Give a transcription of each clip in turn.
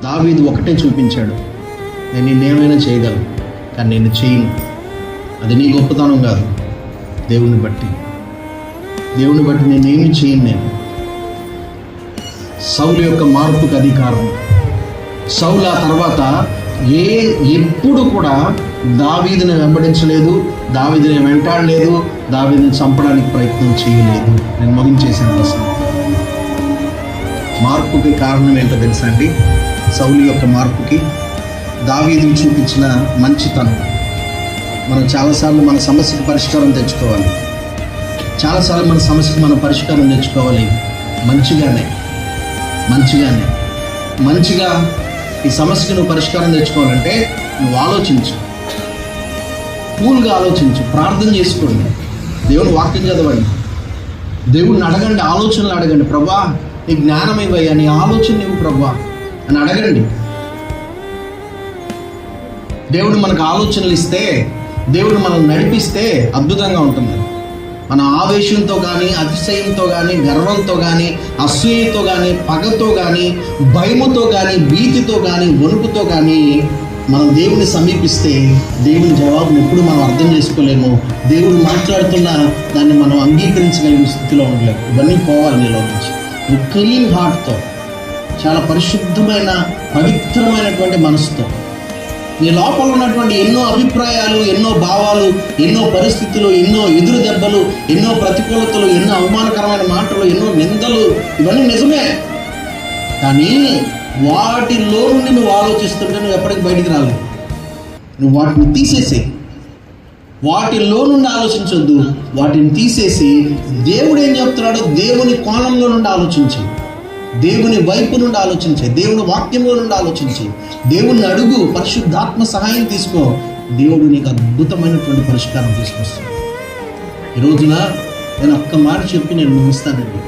దావీదు ఒకటే చూపించాడు, నేను నిన్నేమైనా చేయగలను, కానీ నేను చేయను. అది నీ గొప్పతనం కాదు, దేవుని బట్టి నేనేమి చేయను. నేను సౌలు యొక్క మార్పుకు అధికారం. సౌలు ఆ తర్వాత ఎప్పుడు కూడా దావీదుని వెంబడించలేదు, దావీదుని వెంటాడలేదు, దావీదుని చంపడానికి ప్రయత్నం చేయలేదు. నేను ముగించేశాను ప్రశ్న. మార్పుకి కారణం ఏంటో తెలుసా అండి? సౌలు యొక్క మార్పుకి దావీదు చూపించిన మంచితనం. మనం చాలాసార్లు మన సమస్యకు పరిష్కారం తెచ్చుకోవాలి, పరిష్కారం తెచ్చుకోవాలి మంచిగా ఈ సమస్యకు నువ్వు పరిష్కారం తెచ్చుకోవాలంటే నువ్వు ఆలోచించు, కూల్గా ఆలోచించు, ప్రార్థన చేసుకోండి, దేవుని వాక్యం చదవండి, దేవుడిని అడగండి, ఆలోచనలు అడగండి. ప్రభా నీ జ్ఞానం ఇవ్వయ్యా, నీ ఆలోచన ఇవ్వు ప్రభా అని అడగండి. దేవుడు మనకు ఆలోచనలు ఇస్తే, దేవుడు మనల్ని నడిపిస్తే అద్భుతంగా ఉంటుంది. మన ఆవేశంతో కానీ, అతిశయంతో కానీ, గర్వంతో కానీ, అసూయతో కానీ, పగతో కానీ, భయముతో కానీ, భీతితో కానీ, వణుకుతో కానీ మనం దేవుని సమీపిస్తే దేవుని జవాబును ఎప్పుడు మనం అర్థం చేసుకోలేము. దేవుడు మాట్లాడుతున్న దాన్ని మనం అంగీకరించగలిగిన స్థితిలో ఉండలేము. ఇవన్నీ పోవాలి నీలో నుంచి. నువ్వు క్లీన్ హార్ట్తో, చాలా పరిశుద్ధమైన పవిత్రమైనటువంటి మనసుతో, నీ లోపల ఉన్నటువంటి ఎన్నో అభిప్రాయాలు, ఎన్నో భావాలు, ఎన్నో పరిస్థితులు, ఎన్నో ఎదురు దెబ్బలు, ఎన్నో ప్రతికూలతలు, ఎన్నో అవమానకరమైన మాటలు, ఎన్నో నిందలు, ఇవన్నీ నిజమే. కానీ వాటిలో నుండి నువ్వు ఆలోచిస్తుంటే నువ్వు ఎప్పటికీ బయటికి రాలేవు. నువ్వు వాటిని తీసేసి, వాటిలో నుండి ఆలోచించొద్దు, వాటిని తీసేసి దేవుడు ఏం చెప్తున్నాడో దేవుని కోణంలో నుండి ఆలోచించు, దేవుని వైపు నుండి ఆలోచించే, దేవుని వాక్యంలో నుండి ఆలోచించి, దేవుని అడుగు, పరిశుద్ధాత్మ సహాయం తీసుకో. దేవుడు నీకు అద్భుతమైనటువంటి పరిష్కారం తీసుకొస్తాడు. ఈ రోజున నేను ఒక్క మాట చెప్పి నేను ముగిస్తానండి.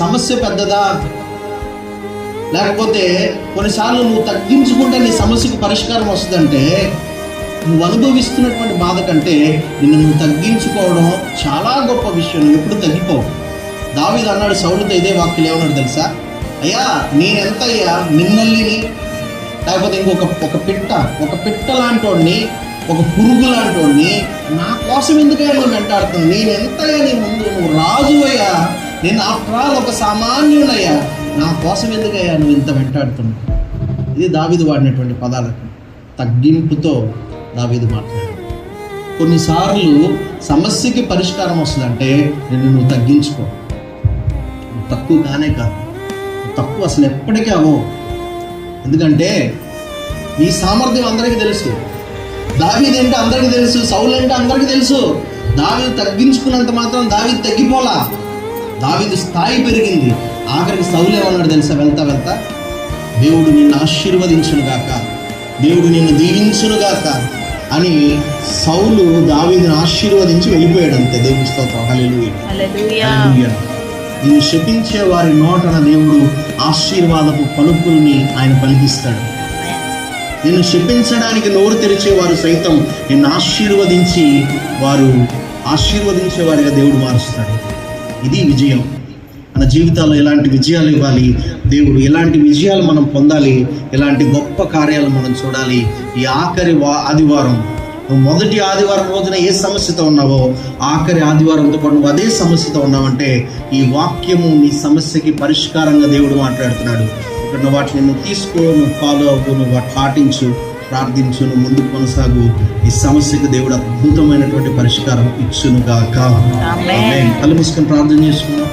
సమస్య పెద్దదా, లేకపోతే కొన్నిసార్లు నువ్వు తగ్గించుకుంటే నీ సమస్యకు పరిష్కారం వస్తుందంటే, నువ్వు అనుభవిస్తున్నటువంటి బాధ కంటే నిన్ను నువ్వు తగ్గించుకోవడం చాలా గొప్ప విషయం. నువ్వు ఎప్పుడు తగ్గిపోవు. దావీదు అన్నాడు సౌలుతో ఇదే వాక్యం, ఏమన్నాడు తెలుసా? అయ్యా నేనెంత అయ్యా నిన్నల్లిని, లేకపోతే ఒక పిట్ట లాంటి వాడిని, ఒక పురుగు లాంటి వాడిని, నా కోసం ఎందుకయ్యా నువ్వు వెంటాడుతున్నావు? నేనెంతయ్యా నీ ముందు, నువ్వు రాజు అయ్యా, నేను ఆఫ్టర్ ఆల్ ఒక సామాన్యుడయ్యా, నా కోసం ఎందుకయ్యా నువ్వు ఇంత వెంటాడుతున్నావు? ఇది దావీదు వాడినటువంటి పదాలకు తగ్గింపుతో దావీదు మాట్లాడాడు. కొన్నిసార్లు సమస్యకి పరిష్కారం వస్తుందంటే నువ్వు తగ్గించుకో. తక్కువ కానే కాదు, తక్కువ అసలు ఎప్పటికీ అవ్వవు. ఎందుకంటే ఈ సామర్థ్యం అందరికీ తెలుసు. దావీదు అంటే అందరికీ తెలుసు, సౌలు అంటే అందరికీ తెలుసు. దావీదు తగ్గించుకున్నంత మాత్రం దావీదు తగ్గిపోలా, దావీదు స్థాయి పెరిగింది. ఆఖరికి సౌలు ఏమన్నాడు తెలుసా? వెళ్తా దేవుడు నిన్ను ఆశీర్వదించునుగాక, దేవుడు నిన్ను దీవించునుగాక అని సౌలు దావీదుని ఆశీర్వదించి వెళ్ళిపోయాడు. అంతే. దేవుని స్తోత్రం. హల్లెలూయా. నిన్ను శపించే వారి నోటన దేవుడు ఆశీర్వాదపు పలుకుల్ని ఆయన పలికిస్తాడు. నిన్ను శపించడానికి నోరు తెరిచే వారు సైతం నిన్ను ఆశీర్వదించే వారిగా దేవుడు మారుస్తాడు. ఇది విజయం. మన జీవితాల్లో ఎలాంటి విజయాలు ఇవ్వాలి దేవుడు, ఎలాంటి విజయాలు మనం పొందాలి, ఎలాంటి గొప్ప కార్యాలు మనం చూడాలి. ఈ ఆఖరి ఆదివారం, నువ్వు మొదటి ఆదివారం రోజున ఏ సమస్యతో ఉన్నావో ఆఖరి ఆదివారంతో పాటు నువ్వు అదే సమస్యతో ఉన్నావంటే ఈ వాక్యము నీ సమస్యకి పరిష్కారంగా దేవుడు మాట్లాడుతున్నాడు. ఇక్కడ నువ్వు వాటిని నువ్వు తీసుకో, నువ్వు ఫాలో అవ్వు, నువ్వు వాటి పాటించు, ప్రార్థించు, నువ్వు ముందుకు కొనసాగు. ఈ సమస్యకు దేవుడు అద్భుతమైనటువంటి పరిష్కారం ఇచ్చునుగాక. ఆమేన్. కళ్ళు మూసుకొని ప్రార్థన చేసుకుందాం.